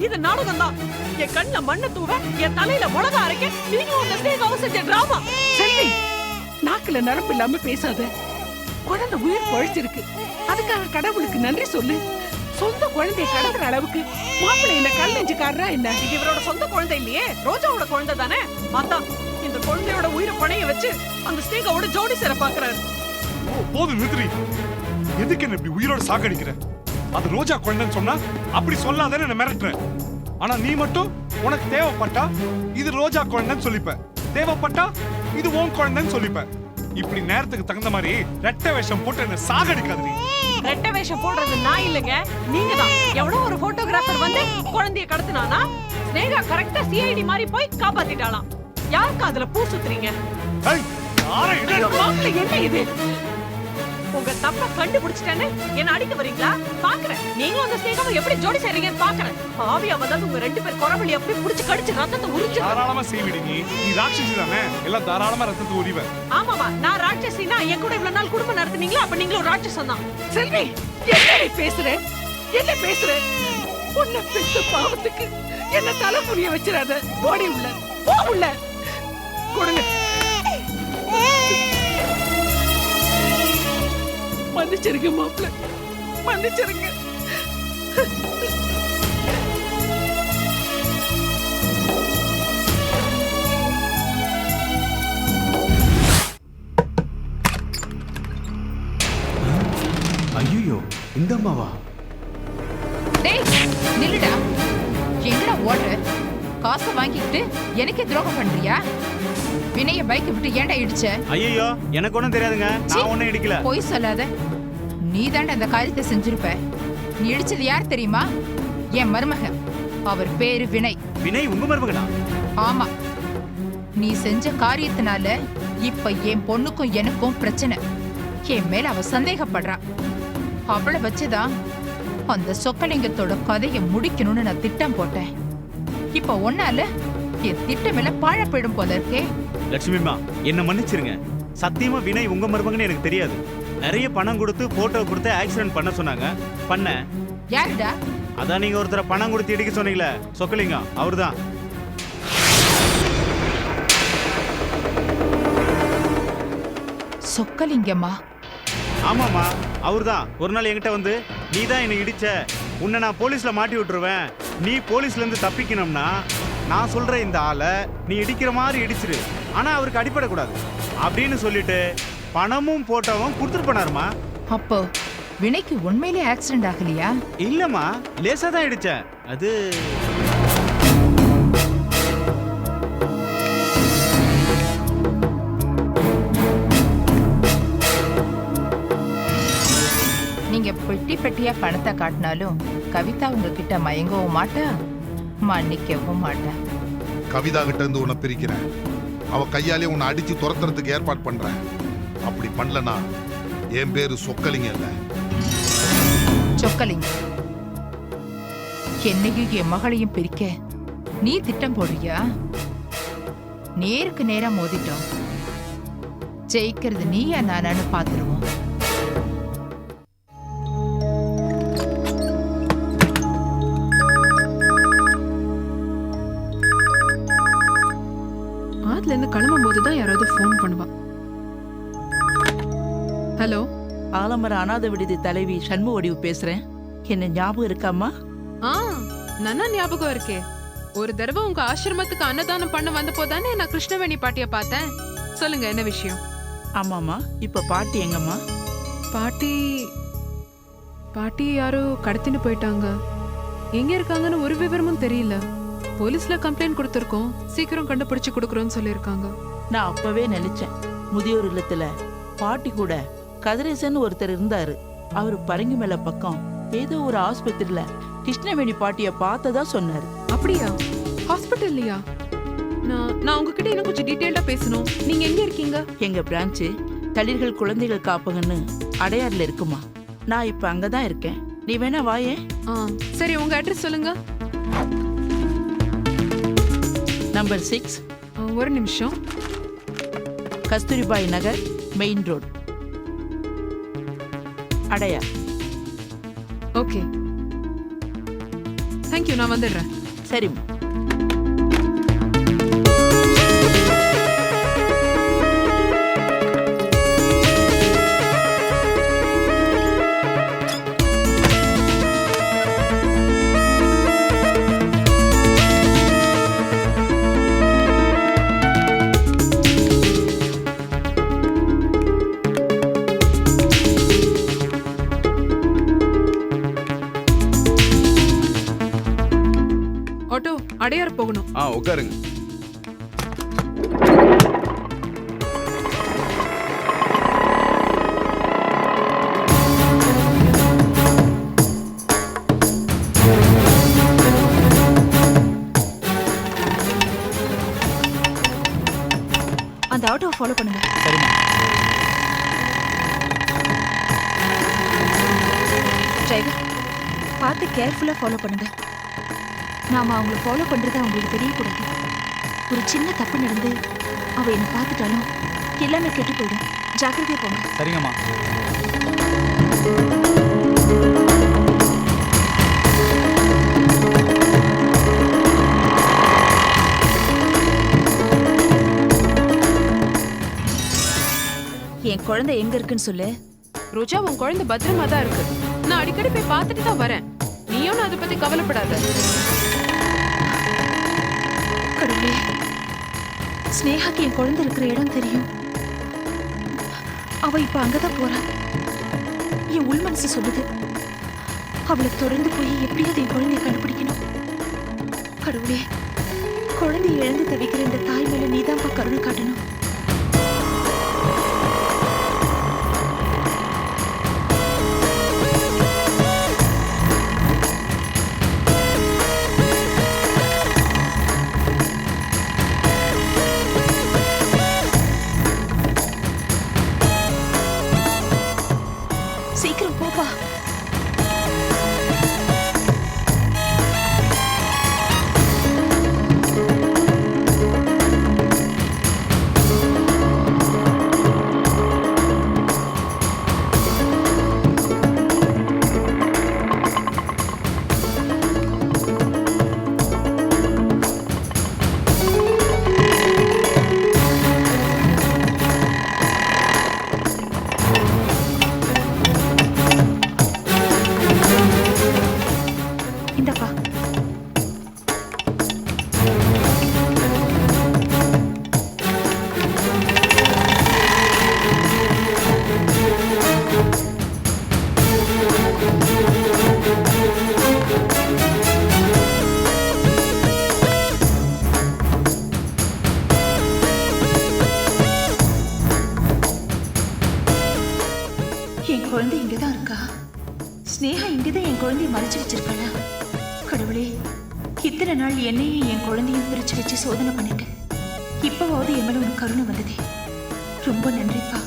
இது நாடகம் தான். என் கண்ணுல மண்ணை தூவ, என் தலையில மிளகா அரைக்க நீங்களும் அந்த ஸ்னேகாவை செஞ்ச டிராமா. செல்வி, நாக்குல நரம்பு இல்லாம பேசாத. குழந்தை உயிர் பழிச்சிருக்கு, அதுக்காக கடவுளுக்கு நன்றி சொல்லு. சொந்த குழந்தைய கடத்துற அளவுக்கு மாப்பிள்ளை என்ன கல் நெஞ்சுக்காரரா என்ன? இது இவரோட சொந்த குழந்தை இல்லையே, ரோஜாவோட குழந்தை தானே. அதான் இந்த குழந்தையோட உயிரை பணைய வச்சு அந்த ஸ்னேகாவோட ஜோடி சேர பாக்குறாரு. போதும் நிறுத்தி. எதுக்கு என்ன இப்படி உயிரோட சாகடிக்கிற? அது ரோஜா குழந்தைன்னு சொன்னா அப்படி சொல்லாதேன்னு என்ன மிரட்டுற. ஆனா நீ மட்டும் உனக்கு தேவைப்பட்டா இது ரோஜா குழந்தைன்னு சொல்லிப்ப, தேவைப்பட்டா இது உன் குழந்தைன்னு சொல்லிப்ப. இப்படி நேரத்துக்கு தகுந்த மாதிரி ரெட்டை வேஷம் போட்டு என்ன சாகடிக்காது. நீ ரெட்டை வேஷம் போடுறது நான் இல்லங்க, நீங்க தான். எவ்வளவு ஒரு போட்டோகிராஃபர் வந்து குழந்தைய கடத்தினானா, ஸ்னேகா கரெக்டா சிஐடி மாதிரி போய் காப்பாத்திட்டாளாம். யாருக்கு அதுல பூ சுத்துறீங்க? என்ன இது? உங்க தப்ப கண்டுபிடிச்சிட்டேன்னு என்ன அடிக்க வரீங்களா? பாக்குறேன் நீங்களும் அந்த ஸ்னேகாவை எப்படி ஜோடி செய்றீங்கன்னு பாக்குறேன். பாவியா வந்தாலும் உங்க ரெண்டு பேர் குறவழி அப்படி புடிச்சு கடிச்சு ரத்தத்தை உறிஞ்சு. தாராளமா செய்விடி. நீ ராட்சசி தானே, எல்லாம் தாராளமா ரத்தத்தை உரிவ. ஆமாமா, நான் ராட்சசினா என் கூட இவ்வளவு நாள் குடும்பம் நடத்துனீங்களா, அப்ப நீங்களும் ராட்சசம் தான். செல்வி, என்ன பேசுற? என்ன பேசுற? உன்னை பெத்த பாவத்துக்கு என்ன தலை புரிய வச்சிடாத. போடி உள்ள, போ உள்ள. கொடுங்க. மன்னிச்சிருங்க மாப்பிள்ள, மன்னிச்சிருங்க. ஐயோ, இந்த அம்மாவா? டேய் நில்லுடா. எங்கடா ஓடுற? காசை வாங்கிக்கிட்டு எனக்கே துரோகம் பண்றியா? வினைய பைக் விட்டு ஏன்டா இடிச்ச? ஐயோ, எனக்கு ஒண்ணும் தெரியாதுங்க. நான் ஒண்ணும் இடிக்கல. போய் சொல்லாத. நீ தாண்டா அந்த காரியத்தை செஞ்சிருப்ப. நீ இடிச்சது யார் தெரியுமா? என் மருமகன். அவர் பேரு வினை. வினை உங்க மருமகனா? ஆமா. நீ செஞ்ச காரியத்தினால இப்ப என் பொண்ணுக்கும் எனக்கும் பிரச்சனை. என் மேல அவ சந்தேகப்படுறா. அவளை வச்சுதான் அந்த சொக்கலிங்கத்தோட கதையை முடிக்கணும்னு நான் திட்டம் போட்டேன். இப்ப ஒன்னால என் திட்டமெல்லாம் பாழ போயிடும் போல இருக்கே. லட்சுமிமா, என்ன மன்னிச்சிருங்க. சத்தியமா வினை உங்க மருமகன்னு எனக்கு தெரியாது. நிறைய பணம் கொடுத்து போட்டோ கொடுத்து ஆக்சிடென்ட் பண்ண சொன்னாங்க. பண்ண. யாருடா? அதான் நீங்க ஒருத்தர பணம் கொடுத்து இடிக்க சொன்னீங்களே, சொக்கலிங்கம், அவர்தான். சொக்கலிங்கம்மா? ஆமாமா, அவர்தான். ஒரு நாள் என்கிட்ட வந்து, நீ தான் என்னை இடிச்ச, உன்னை நான் போலீஸ்ல மாட்டி விட்டுருவேன், நீ போலீஸ்ல இருந்து தப்பிக்கணும்னா நான் சொல்ற இந்த ஆளை நீ இடிக்கிற மாதிரி இடிச்சிரு, ஆனா அவருக்கு அடிப்படக்கூடாது அப்படின்னு சொல்லிட்டு பணமும் போட்டோவும் கொடுத்துட்டு போனாருமா. அப்போ வினைக்கு உண்மையிலே ஆக்சிடென்ட் ஆகலையா? இல்லம்மா, லேசா தான் இடிச்சேன். அது நீங்க பெட்டி பெட்டியா பணத்தை காட்டினாலும் கவிதா உங்ககிட்ட மயங்கவும் மாட்டா, மன்னிக்கவும் மாட்டா. கவிதா கிட்ட இருந்து உன்னை பிரிக்கிறேன். அவ கையாலே உன்னை அடிச்சு துரத்துறதுக்கு ஏற்பாடு பண்றேன். அப்படி பண்ணலனா என் பேரு சொக்கலிங்க இல்ல, சொக்கலிங்க. என்னையும் என் மகளையும் பிரிக்க நீ திட்டம் போடுறியா? நேருக்கு நேரா மோதிட்டோம். ஜெயிக்கிறது நீயா நானான்னு பாத்துருவோம். கிளம்பும் போதுதான் யாராவது போன் பண்ணுவா. ஹலோ, ஆலமர அநாத விடுதி தலைவி சண்முக வடிவு பேசுறேன். என்ன ஞாபகம் இருக்காமா? நன்னா ஞாபகம் இருக்கே. ஒரு தடவை உங்க ஆசிரமத்துக்கு அன்னதானம் பண்ண வந்த போதானே நான் கிருஷ்ணவேணி பாட்டிய பார்த்தேன். சொல்லுங்க, என்ன விஷயம்? ஆமாமா, இப்ப பாட்டி எங்கம்மா? பாட்டி யாரோ கடத்தின்னு போயிட்டாங்க. எங்க இருக்காங்கன்னு ஒரு விவரமும் தெரியல. போலீஸ்ல கம்ப்ளைண்ட் கொடுத்திருக்கோம், சீக்கிரம் கண்டுபிடிச்சு கொடுக்கறோம்னு சொல்லிருக்காங்க. நான் அப்பவே நினைச்சேன், முதியோர் இல்லத்துல பாட்டி கூட கதிரேசன் ஒருத்தர் இருந்தாரு. அவரு பரங்கி மேல பக்கம் ஏதோ ஒரு ஆஸ்பத்திரியில கிருஷ்ணவேணி பாட்டிய பார்த்ததா சொன்னாரு. அப்படியா? ஹாஸ்பிட்டல்லையா? நான் உங்ககிட்ட இன்னும் கொஞ்சம் டீடைலா பேசணும். நீங்க எங்க இருக்கீங்க? எங்க பிரான்ச்சு தளிர்கள் குழந்தைகள் காப்பகன்னு அடையாறுல இருக்குமா. நான் இப்ப அங்கதான் இருக்கேன். நீ வேணா வாயே. சரி, உங்க அட்ரஸ் சொல்லுங்க. நம்பர் 6. ஒரு நிமிஷம். Kasturibai Nagar, main road, Adyar. Okay. Thank you, நான் வந்துடுறேன். சரிம்மா. ஆட்டோ, அடையார் போகணும். உட்காருங்க. அந்த ஆட்டோவை ஃபாலோ பண்ணுங்க. சரிம்மா. டிரைவர், பார்த்து கேர்ஃபுல்லா ஃபாலோ பண்ணுங்க. நாம அவங்கள ஃபாலோ பண்றது அவங்களுக்கு தெரியக்கூடாது. ஒரு சின்ன தப்பு நடந்து அவ என்ன பார்த்துட்டாலும் எல்லாமே கெட்டு போயிடும். ஜாக்கிரதையா போங்க. சரிங்கம்மா. என் குழந்தை எங்க இருக்குன்னு சொல்லு. ரோஜா, உன் குழந்தை பத்திரமா தான் இருக்கு. நான் அடிக்கடி போய் பார்த்துட்டு தான் வரேன். நீயும் அதை பத்தி கவலைப்படாத. கடவுளே, ஸ்னேகாக்கு என் குழந்தை இருக்கிற இடம் தெரியும். அவ இப்ப அங்கதான் போறா. என் உள் மனசு சொல்லுது அவளை தொடர்ந்து போய் எப்படியாவது என் குழந்தைய கண்டுபிடிக்கணும். கடவுளே, குழந்தைய இழந்து தவிக்கிற இந்த தாய் மேல நீதான்ப்பா கருணை காட்டணும். சீக்கிரம் போப்பா. இந்தப்பா. என் குழந்தை இங்கதான் இருக்கா? ஸ்னேகா இங்கதான் என் குழந்தைய மறைச்சு வச்சிருக்காளா? கடவுளே, இத்தனை நாள் என்னையும் என் குழந்தையும் பிரிச்சு வச்சு சோதனை பண்ணிட்டேன். இப்பவாவது என் மேல உனக்கு கருணை வந்ததே. ரொம்ப நன்றிப்பா.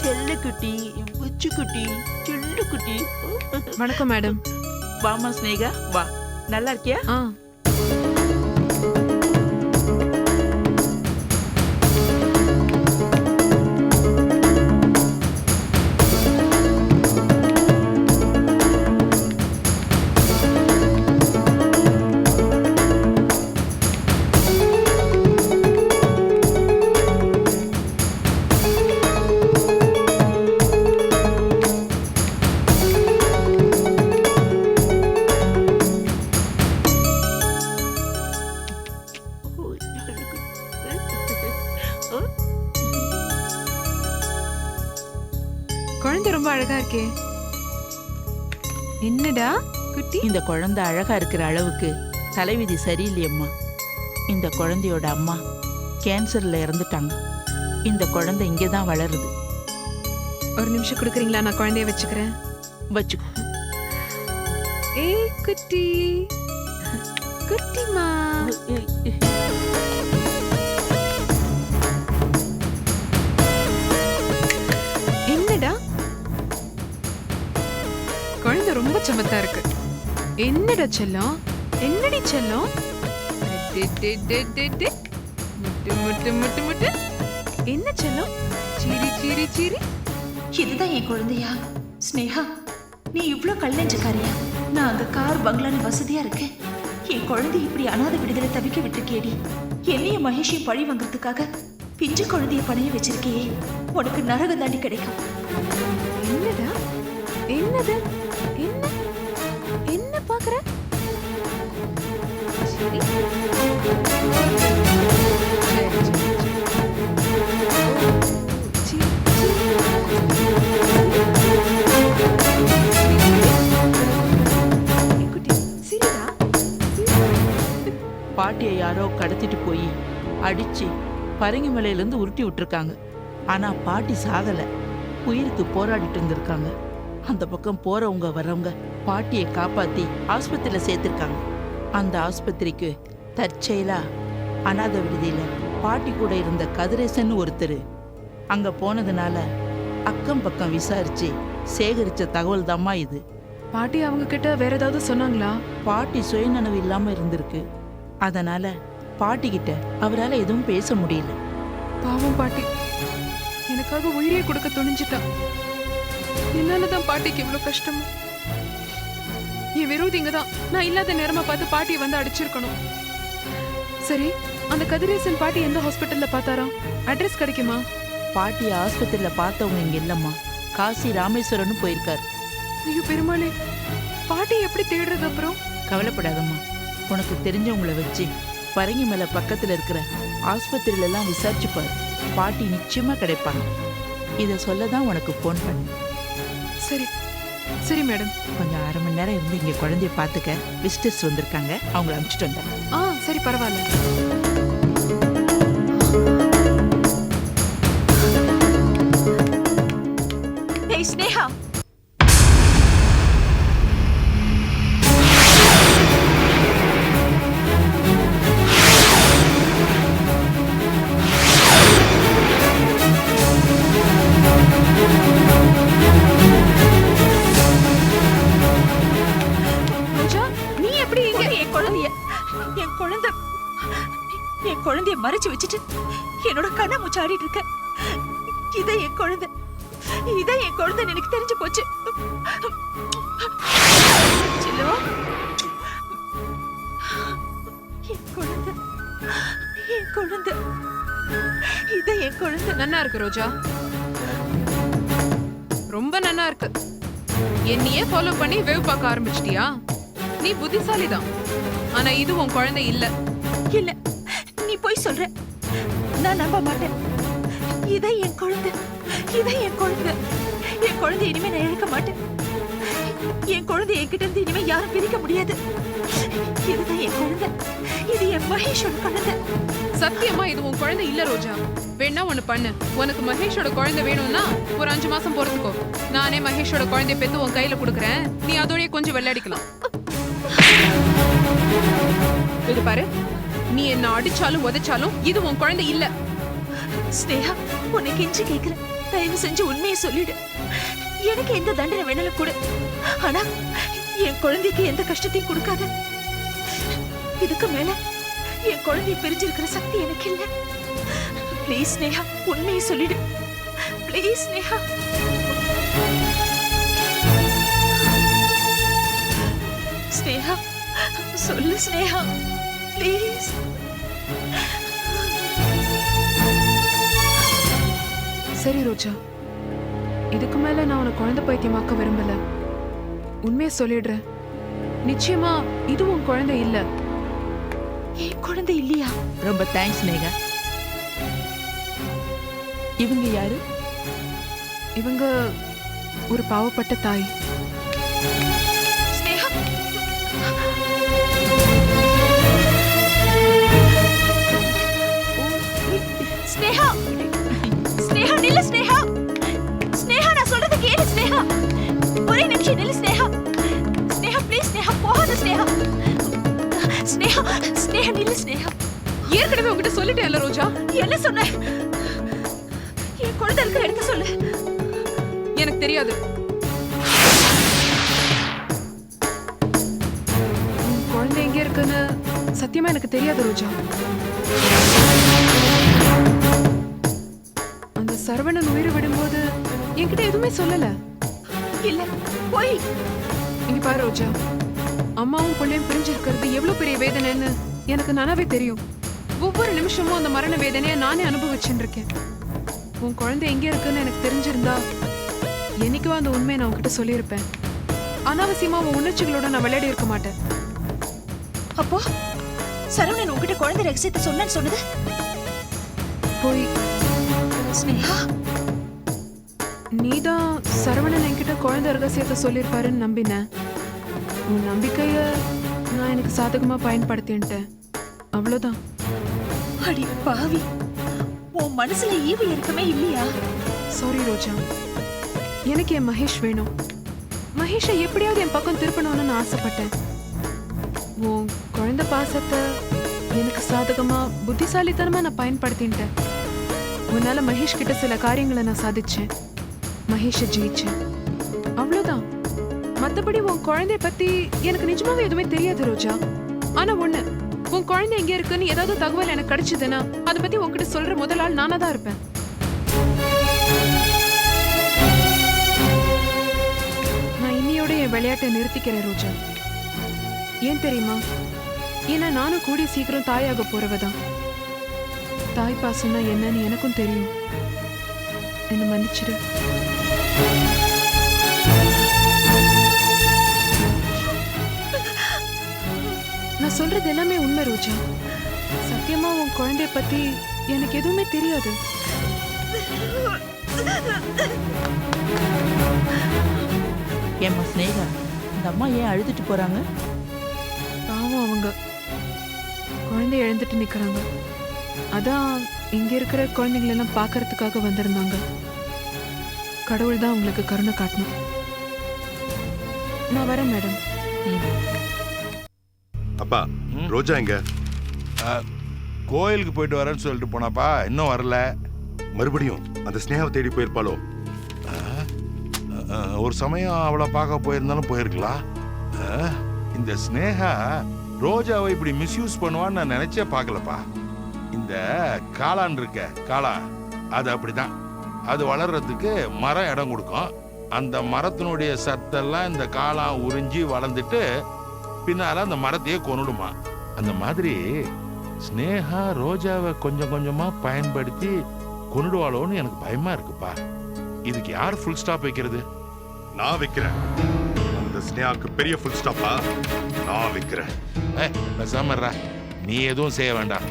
செல்லக்குட்டி, புச்சுக்குட்டி, சில்லுக்குட்டி. வணக்கம் மேடம். வாமா ஸ்னேகா, வா. நல்லா இருக்கியா? குழந்தை ரொம்ப அழகா இருக்கே. என்னடா குட்டி? இந்த குழந்தை அழகா இருக்கிற அளவுக்கு தலைவிதி சரியில்லையம்மா. இந்த குழந்தையோட அம்மா கேன்சர்ல இறந்துட்டாங்க. இந்த குழந்தை இங்கே தான் வளருது. ஒரு நிமிஷம் கொடுக்குறீங்களா? நான் குழந்தைய வச்சுக்கிறேன். வச்சுக்கோ. ஏய் குட்டி, குட்டிமா. என்னடா, குழந்தை ரொம்ப சமத்தா இருக்கு. என்னடா செல்லம்? என்னடி செல்லம்? முட்டு முட்டு முட்டு முட்டு. என்ன செல்லம், சீரி சீரி சீரி. இதுதான் என் குழந்தையா? ஸ்னேகா, நீ இவ்ளோ கல் நெஞ்சக்காரியா? நான் அங்க கார் பங்களான்னு வசதியா இருக்கேன். என் குழந்தை இப்படி அனாதை விடுதலை தவிக்க விட்டுருக்கேடி. என்னையும் மகேஷையும் பழி வாங்குறதுக்காக பிஞ்சு குழந்தைய பணைய வச்சிருக்கியே. உனக்கு நரகம் தாண்டி கிடைக்கும். என்னடா என்னது? என்ன என்ன பாக்குற? சரி பாட்டியை யாரோ கடத்திட்டு போய் அடிச்சு பரங்கி மலையிலேருந்து உருட்டி விட்டுருக்காங்க. ஆனா பாட்டி சாகல, உயிருக்கு போராடிட்டு இருந்திருக்காங்க. அந்த பக்கம் போறவங்க வர்றவங்க பாட்டியை காப்பாத்தி ஆஸ்பத்திரியில சேர்த்திருக்காங்க. அந்த ஆஸ்பத்திரிக்கு தற்செயலா அனாதை விடுதியில பாட்டி கூட இருந்த கதிரேசன் ஒருத்தர் அங்க போனதுனால அக்கம் பக்கம் விசாரிச்சு சேகரிச்ச தகவல் தாம்மா இது. பாட்டி அவங்க கிட்ட வேற ஏதாவது சொன்னாங்களா? பாட்டி சுயநனவு இல்லாம இருந்திருக்கு. அதனால பாட்டி கிட்ட அவரால் எதுவும் பேச முடியல. பாவம் பாட்டி, எனக்காக உயிரே கொடுக்க துணிஞ்சிட்டா. என்னாலதான் பாட்டிக்கு இவ்வளவு கஷ்டம். என் விரோதிங்க தான் நான் இல்லாத நேரமா பார்த்து பாட்டியை வந்து அடிச்சிருக்கணும். சரி, அந்த கதிரேசன் பாட்டி எந்த ஹாஸ்பிட்டல்ல பார்த்தாரா? அட்ரஸ் கிடைக்குமா? பாட்டி ஆஸ்பத்திரியில பார்த்தவங்க இங்க இல்லம்மா, காசி ராமேஸ்வரனும் போயிருக்காரு. ஐயோ பெருமாளே, பாட்டி எப்படி தேடுறது அப்புறம்? கவலைப்படாதம்மா, உனக்கு தெரிஞ்சவங்கள வச்சு பரங்கி மலை பக்கத்துல இருக்கிற ஆஸ்பத்திரியில எல்லாம் விசாரிச்சு பாரு. பாட்டி நிச்சயமா கிடைப்பாங்க. இத சொல்லதான் உனக்கு போன் பண்ணு. சரி சரி மேடம். கொஞ்சம் அரை மணி நேரம் இருந்து இங்க குழந்தைய பாத்துக்க. விசிட்டர்ஸ் வந்திருக்காங்க, அவங்கள அனுப்பிச்சிட்டு வந்தேன். சரி பரவாயில்ல. ஏய் ஸ்னேகா, நீ எப்படி இங்க? என் குழந்தைய மறைச்சு வச்சுட்டு என்னோட கண்ணை மூச்சாடிட்டு இருக்க. இதை என் குழந்தை எனக்கு தெரிஞ்சு போச்சு. செல்லுவா, என் குழந்தை இதை என் குழந்தை. நன்னா இருக்கு ரோஜா, ரொம்ப நன்னா இருக்கு. என்னையே ஃபாலோ பண்ணி வேவ் பார்க்க ஆரம்பிச்சிட்டியா? நீ புத்திசாலிதான். ஆனா இது உன் குழந்தை இல்ல. இல்ல, நீ போய் சொல்ற, நான் நம்ப மாட்டேன். இதை என் குழந்தை இனிமே நான் இழக்க மாட்டேன். என் குழந்தை என்கிட்ட இருந்து இனிமே யாரும் பிரிக்க முடியாது. இதுதான் என் குழந்தை. இது என் மகேஷோட குழந்தை. சத்தியமா இது உன் குழந்தை இல்ல ரோஜா. வேணா ஒண்ணு பண்ணு, உனக்கு மகேஷோட குழந்தை வேணும்னா ஒரு 5 மாசம் பொறுத்துக்கோ. நானே மகேஷோட குழந்தைய பெத்து உன் கையில கொடுக்குறேன். நீ அதோடய கொஞ்சம் விளையாடிக்கலாம். இது பாரு, நீ என்ன அடிச்சாலும் உதைச்சாலும் இது உன் குழந்தை இல்ல. ஸ்னேகா, உன்னை கெஞ்சி கேட்கிறேன், தயவு செஞ்சு உண்மையை சொல்லிடு. எனக்கு எந்த தண்டனை வேணாலும் கூட, ஆனா என் குழந்தைக்கு எந்த கஷ்டத்தையும் கொடுக்காத. இதுக்கு மேல என் குழந்தைய பிரிஞ்சிருக்கிற சக்தி எனக்கு இல்ல. ப்ளீஸ் ஸ்னேகா, உண்மையை சொல்லிடு. ப்ளீஸ் ஸ்னேகா. ஸ்னேகா, சொல்லு ஸ்னேகா, ப்ளீஸ். சரி ரோஜா, இதுக்கு மேல நான் உனக்கு குழந்தை பைத்தியமாக்க விரும்பல. உண்மையை சொல்லிடுறேன். நிச்சயமா இது உன் குழந்தை இல்ல. என் குழந்தை இல்லையா? ரொம்ப தேங்க்ஸ் நேகா. இவங்க யாரு? இவங்க ஒரு பாவப்பட்ட தாய். ஸ்னேகா, ஸ்னேகா, ஸ்னேகா நில்லு. ஸ்னேகா, ஸ்னேகா நான் சொல்றது கேளு. ஸ்னேகா, ஒரே நிமிஷம் நில்லு. ஸ்னேகா, ஸ்னேகா ப்ளீஸ். ஸ்னேகா போகாத. ஸ்னேகா, ஸ்னேகா, ஸ்னேகா நில்லு. ஸ்னேகா, ஏற்கனவே உங்ககிட்ட சொல்லிட்டேன்ல ரோஜா. என்ன சொன்ன? என் குழந்தை இருக்கிற இடத்த சொல்லு. எனக்கு தெரியாது. உன் குழந்தை எங்க இருக்குன்னு சத்தியமா எனக்கு தெரியாது ரோஜா. அந்த சரவணன் உயிரை விடும்போது என்கிட்ட எதுவுமே சொல்லல. இல்ல போய் இங்க பாரு ரோஜா, அம்மாவும் பிள்ளையும் பிரிஞ்சிருக்கிறது எவ்வளவு பெரிய வேதனைன்னு எனக்கு நல்லாவே தெரியும். ஒவ்வொரு நிமிஷமும் அந்த மரண வேதனையை நானே அனுபவிச்சுட்டு இருக்கேன். உன் குழந்தை எங்க இருக்குன்னு எனக்கு தெரிஞ்சிருந்தா என்னைக்கோ அந்த உண்மையை நான் உன்கிட்ட சொல்லியிருப்பேன். அனாவசியமா உன் உணர்ச்சிகளோட நான் விளையாடி இருக்க மாட்டேன். அப்போ சரவணன் உன்கிட்ட குழந்தை ரகசியத்தை சொன்னேன்னு சொன்னது போய் ஸ்னேகா, நீதான் சரவணன் என்கிட்ட குழந்தை ரகசியத்தை சொல்லியிருப்பாருன்னு நம்பினேன். உன் நம்பிக்கைய நான் எனக்கு சாதகமா பயன்படுத்தின்ட்டேன், அவ்வளவுதான். அடி பாவி, உன் மனசுல ஈவு இருக்கமே இல்லையா? சாரி ரோஜா, எனக்கு என் மகேஷ் வேணும். மகேஷை எப்படியாவது என் பக்கம் திருப்பணும்னு நான் ஆசைப்பட்டேன். உன் குழந்தை பாசத்தை எனக்கு சாதகமா புத்திசாலித்தனமா நான் பயன்படுத்தின்ட்டேன். உன்னால மகேஷ் கிட்ட சில காரியங்களை நான் சாதிச்சேன், மகேஷை ஜெயிச்சேன், அவ்வளவுதான். மத்தபடி உன் குழந்தைய பத்தி எனக்கு நிஜமாவே எதுவுமே தெரியாது ரோஜா. ஆனா ஒண்ணு, உன் குழந்தை எங்க இருக்குன்னு ஏதாவது தகவல் எனக்கு கிடைச்சதுன்னா அதை பத்தி உன்கிட்ட சொல்ற முதல் ஆள் நானா தான் இருப்பேன். நான் இன்னையோட என் விளையாட்டை நிறுத்திக்கிறேன் ரோஜா. ஏன் தெரியுமா? ஏன்னா நானும் கூடிய சீக்கிரம் தாயாக போறவதான். தாய் பாசம்னா என்னன்னு எனக்கும் தெரியும். என்ன மன்னிச்சிடு. நான் சொல்றது எல்லாமே உண்மை ரோஜா. சத்தியமா உன் குழந்தைய பத்தி எனக்கு எதுவுமே தெரியாது. ஏம்மா ஸ்னேகா, இந்த அம்மா ஏன் அழுதுட்டு போறாங்க? பாவம், அவங்க குழந்தைய இழந்துட்டு நிக்கிறாங்க. அதான் இங்க இருக்கிற குழந்தைங்களெல்லாம் பார்க்கறதுக்காக வந்திருந்தாங்க. கடவுள் தான் அவங்களுக்கு கருணை காட்டணும். நான் வரேன் மேடம். அப்பா, ரோஜா எங்க? கோயிலுக்கு போயிட்டு வரேன்னு சொல்லிட்டு போனாப்பா, இன்னும் வரல. மறுபடியும் அந்த ஸ்னேகாவை தேடி போயிருப்பாளோ? ஒரு சமயம் அவளை பார்க்க போயிருந்தாலும் போயிருக்கலாம். இந்த ஸ்னேகா ரோஜாவை இப்படி மிஸ்யூஸ் பண்ணுவான்னு நான் நினைச்சே பார்க்கலப்பா. இந்த காளான் இருக்க காளா, அது அப்படிதான். அது வளர்றதுக்கு மரம் இடம் கொடுக்கும். அந்த மரத்தினுடைய சத்தெல்லாம் இந்த காளான் உறிஞ்சி வளர்ந்துட்டு பின்னால அந்த மரத்தையே கொன்னுடுமா. அந்த மாதிரி ஸ்னேகா ரோஜாவை கொஞ்சம் கொஞ்சமா பயன்படுத்தி கொன்னுடுவாளோன்னு எனக்கு பயமா இருக்குப்பா. இதுக்கு யார் ஃபுல் ஸ்டாப் வைக்கிறது? நான் வைக்கிறேன். அந்த ஸ்னேகாக்கு பெரிய ஃபுல் ஸ்டாப்பா நான் வைக்கிறேன். பேசாம இருடா. நீ எதுவும் செய்ய வேண்டாம்.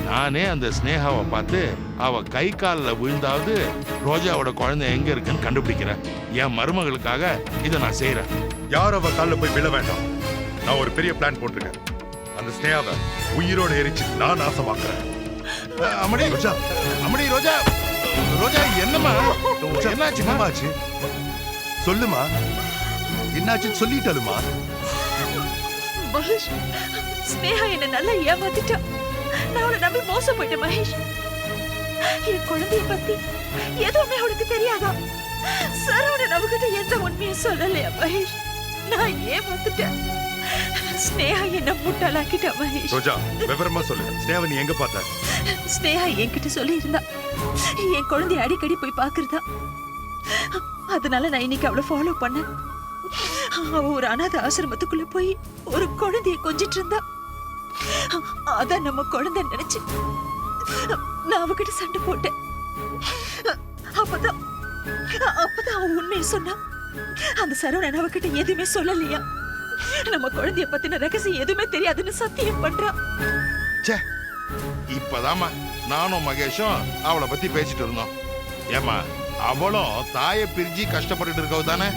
நானே அந்த ஸ்னேகாவை பார்த்து அவ கை காலில் விழுந்தாவது ரோஜாவோட குழந்தை எங்க இருக்குன்னு கண்டுபிடிக்கிறேன். என் மருமகளுக்காக இதை நான் செய்யறேன். யார் அவ காலில் போய் விழ வேண்டாம். நான் ஒரு பெரிய பிளான் போட்டிருக்கேன். அந்த ஸ்னேகாவை உயிரோட எரிச்சு நான் நாசமாக்குறேன். அம்மடி ரோஜா, அம்மடி ரோஜா, ரோஜா என்னம்மா என்னாச்சு? என்னமாச்சு சொல்லுமா, என்னாச்சு சொல்லிட்டாலுமா? மகேஷ், ஸ்னேகா என்ன நல்லா ஏமாத்திட்டா. நான் அவளை நம்பி மோசம் போயிட்டேன் மகேஷ். என் குழந்தைய பத்தி எதுவுமே அவளுக்கு தெரியாதா? சரவணன் அவகிட்ட எந்த உண்மையும் சொல்லலையா மகேஷ்? நான் ஏமாத்திட்டேன். ஸ்னேகா என்ன முட்டாளாக்கிட்டா மகேஷ். ரோஜா, விவரமா சொல்லு. ஸ்னேகாவை நீ எங்க பார்த்த? ஸ்னேகா என்கிட்ட சொல்லி இருந்தா என் குழந்தைய அடிக்கடி போய் பாக்குறதா. அதனால நான் இன்னைக்கு அவளை ஃபாலோ பண்ணேன். அவ ஒரு அனாதை ஆசிரமத்துக்குள்ள போய் ஒரு குழந்தைய கொஞ்சிட்டு இருந்தா. அதான் நம்ம குழந்தை நினைச்சு நான் அவகிட்ட சண்டை போட்டேன். அப்பதான் அவன் உண்மையை சொன்னா. அந்த சரவணன் அவகிட்ட எதுவுமே சொல்லலையா. நம்ம குழந்தைய பத்தின ரகசியம் எதுவுமே தெரியாதுன்னு சத்தியம் பண்றான். இப்பதாம்மா நானும் மகேஷும் அவளை பத்தி பேசிட்டு இருந்தோம். ஏமா, அவளும் தாயை பிரிஞ்சு கஷ்டப்பட்டுட்டு இருக்கவு தானே?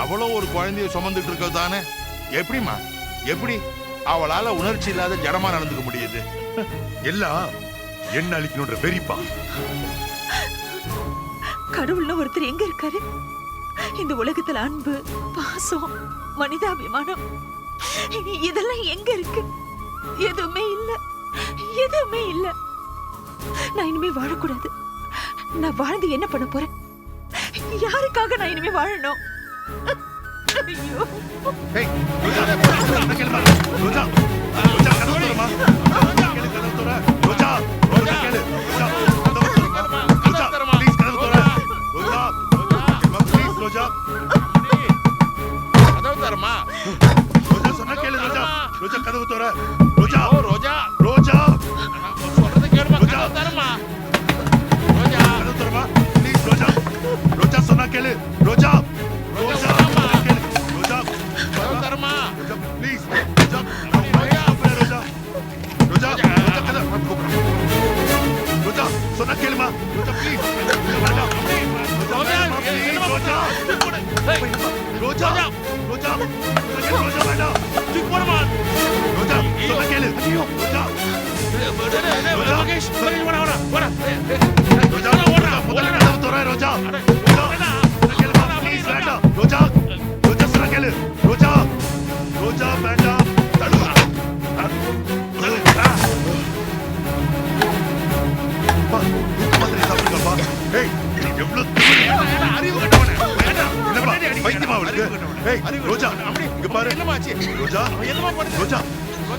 அவளும் ஒரு குழந்தைய சுமந்துட்டு இருக்கவு தானே? எப்படிமா, எப்படி அவளால உணர்ச்சி இல்லாத ஜடமா நடந்துக்க முடியுது? எல்லாம் என்ன அழிக்கணும்ன்ற வெறிப்பா. கடவுள்னு ஒருத்தர் எங்க இருக்காரு? இந்த உலகத்துல அன்பு, பாசம், மனிதாபிமானம் இதெல்லாம் எங்க இருக்கு? எதுவுமே இல்ல, எதுவுமே இல்ல. நான் இனிமே வாழக்கூடாது. நான் வாழ்ந்து என்ன பண்ண போறேன்? யாருக்காக நான் இனிமே வாழணும்? ஐயோ, ரோஜா, ரோஜா, ரோஜா, ரோஜா, கதவு திறம்மா. கேளு, கதவு திற. ரோஜா, ரோஜா கேளு. ரோஜா, கதவு திறம்மா. ரோஜா, please கதவு திற. ரோஜா, please ரோஜா. ரோஜா சொன்னா கேளு ரோஜா. ரோஜா கதவு திற. ரோஜா, ரோஜா, ரோஜா. ரோஜா, கதவு திறம்மா. Please ரோஜா. ரோஜா சொன்னா கேளு. ரோஜா, ரோஜா சொன்னா கேளு. ரோஜா, ரோஜா, please. ரோஜா, ரோஜா. ரோஜா, ரோஜா கதவு. ரோஜா சொன்னா கேளுமா. ரோஜா ப்ளீஸ். ரோஜா, ரோஜா, ரோஜா, ரோஜா வேண்டாம். ரோஜா சொன்னா கேளு. ரோஜா, ரோஜா, முதல்ல கதவு திற ரோஜா. ரோஜா, கேளுமா ப்ளீஸ் வேண்டாம். ரோஜா, ரோஜா சொன்னா கேளு. ரோஜா, ரோஜா வேண்டாம். தடுவா. அறிவு கட்டவனே. என்னப்பா பைத்தியமா அவளுக்கு? ஏய் ரோஜா இங்க பாரு. ரோஜா, ரோஜா,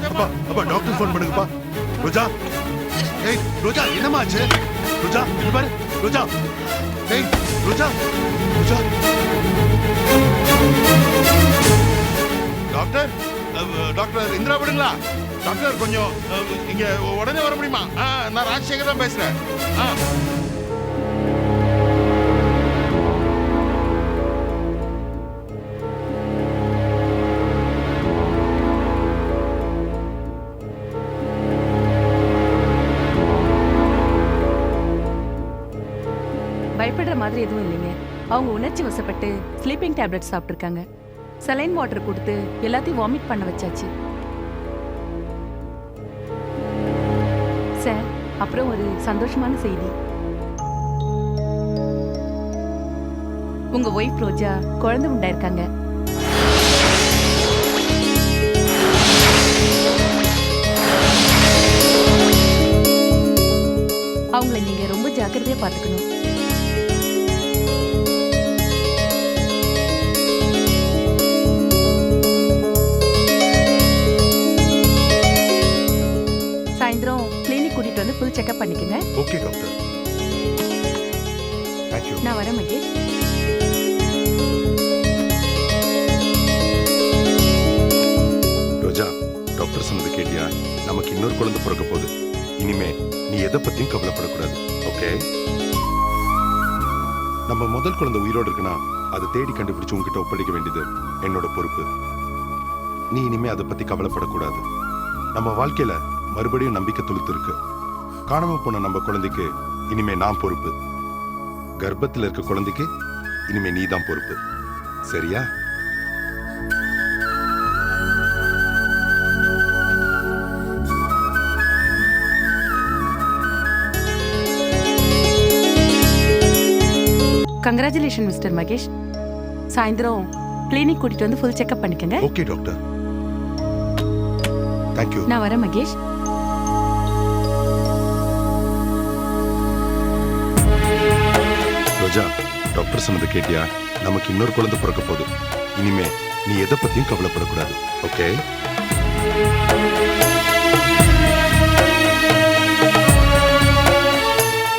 அப்பா அப்பா டாக்டர் ஃபோன் பண்ணுங்கப்பா. ரோஜா, ஏய் ரோஜா என்னமா ஆச்சு? ரோஜா இங்க பாரு. ரோஜா, ஏய் ரோஜா, ரோஜா. டாக்டர், டாக்டர் இந்திரா விடுங்களா? டாக்டர் கொஞ்சம் இங்க உடனே வர முடியுமா? நான் ராஜசேகர் தான் பேசுறேன். பயப்படுற மாதிரி எதுவும் இல்லைங்க. அவங்க உணர்ச்சி வசப்பட்டு ஸ்லீப்பிங் டேப்லெட் சாப்பிட்ருக்காங்க. சலைன் வாட்டர் கொடுத்து எல்லாத்தையும் வாமிட் பண்ண வச்சாச்சு சார். அப்புறம் ஒரு சந்தோஷமான செய்தி. உங்க ஒய்ஃப் ரோஜா குழந்தை உண்டாயிருக்காங்க. அவங்கள நீங்க ரொம்ப ஜாக்கிரதையா பாத்துக்கணும். சாயந்தரம் கிளினிக் கூட்டிட்டு வந்து ஃபுல் செக்அப் பண்ணிக்கங்க. Okay doctor. Thank you. நான் வரேன் மகேஷ். ரோஜா, டாக்டர் சொன்னது கேட்டியா? நமக்கு இன்னொரு குழந்தை பிறக்க போகுது. இனிமே நீ எதை பத்தியும் கவலைப்படக்கூடாது. ஓகே? நம்ம முதல் குழந்தை உயிரோடு இருக்குன்னா அதை தேடி கண்டுபிடிச்சு உங்ககிட்ட ஒப்படைக்க வேண்டியது என்னோட பொறுப்பு. நீ இனிமே அதை பத்தி கவலைப்படக்கூடாது. நம்ம வாழ்க்கையில மறுபடியும் நம்பிக்கை துளித்து இருக்கு. காணாம போன நம்ம குழந்தைக்கு இனிமே நான் பொறுப்பு. கர்ப்பத்தில் இருக்க குழந்தைக்கு இனிமே நீ தான் பொறுப்பு. சரியா? Congratulation mister Mahesh. சாயந்தரம் கிளினிக் கூட்டிட்டு வந்து ஃபுல் செக்அப் பண்ணிக்கங்க. Okay doctor. Thank you. நான் வரேன் மகேஷ். ரோஜா, டாக்டர் சொன்னது கேட்டியா? நமக்கு இன்னொரு குழந்தை பிறக்க போகுது. இனிமே நீ எதை பத்தியும் கவலைப்படக்கூடாது. ஓகே?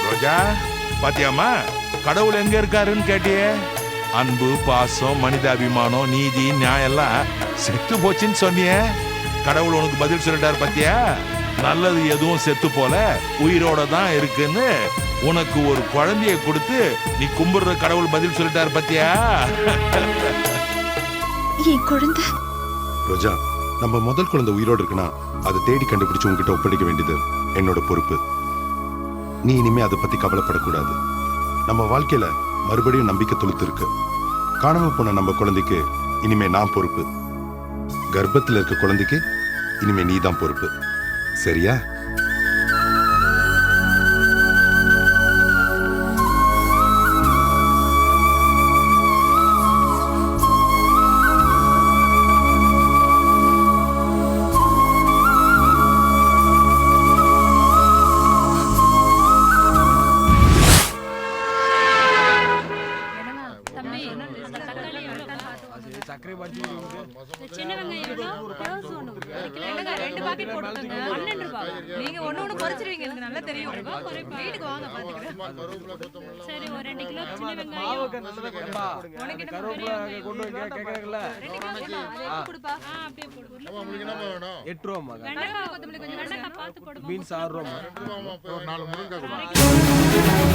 ரோஜா பாத்தியாமா, கடவுள் எங்க இருக்காருன்னு கேட்டியே. அன்பு, பாசம், மனிதாபிமானம், நீதி, நியாயம் எல்லாம் செத்து போச்சுன்னு சொன்னியே. கடவுள் உனக்கு பதில் சொல்லிட்டாரு பாத்தியா? நல்லது எதுவும் செத்து போல உயிரோட தான் இருக்குன்னு உனக்கு ஒரு குழந்தைய கொடுத்து நீ கும்பிடுற கடவுள் பதில் சொல்லிட்டாரு பாத்தியா? என் குழந்தை. ரோஜா, நம்ம முதல் குழந்தை உயிரோடு இருக்குன்னா அதை தேடி கண்டுபிடிச்சு உங்ககிட்ட ஒப்படைக்க வேண்டியது என்னோட பொறுப்பு. நீ இனிமே அதை பத்தி கவலைப்படக்கூடாது. நம்ம வாழ்க்கையில மறுபடியும் நம்பிக்கை துளித்து இருக்கு. காணாம போன நம்ம குழந்தைக்கு இனிமே நான் பொறுப்பு. கர்ப்பத்தில் இருக்க குழந்தைக்கு இனிமே நீ தான் பொறுப்பு. சரியா? சக்கரை பாட்டி சின்ன வெங்காயம் எவ்வளவு? ரோஸ் ஒண்ணு. என்னங்க 2 பாக்கெட் போட்டுருங்க. 12 ரூபாய். நீங்க ஒண்ணு குறைச்சிருவீங்க எனக்கு நல்லா தெரியும். வீட்டுக்கு வாங்க பாத்துக்கிறேன். சரி ஒரு 2 கிலோ சின்ன வெங்காயம். உனக்கு என்ன கருவேப்பிலை கொண்டு வந்து கேக்குறீங்களா? 2 கிலோ அது கொடுப்பா. அப்படியே போடு. உங்களுக்கு என்ன வேணும்? 8 ரூபாய். வெண்டைக்காய் கொத்தமல்லி கொஞ்சம் வெண்டைக்காய் பார்த்து போடுங்க. பீன்ஸ் 6 ரூபாய். ஒரு 4 முருங்கக்காய் கொடுங்க.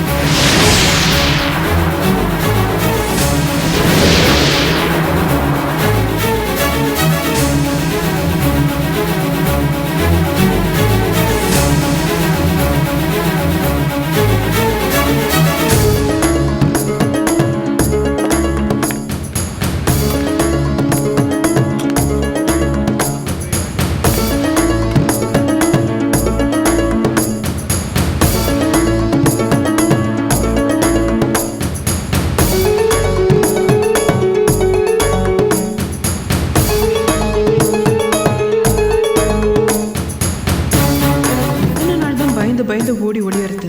பயந்து ஓடி ஒளியறது.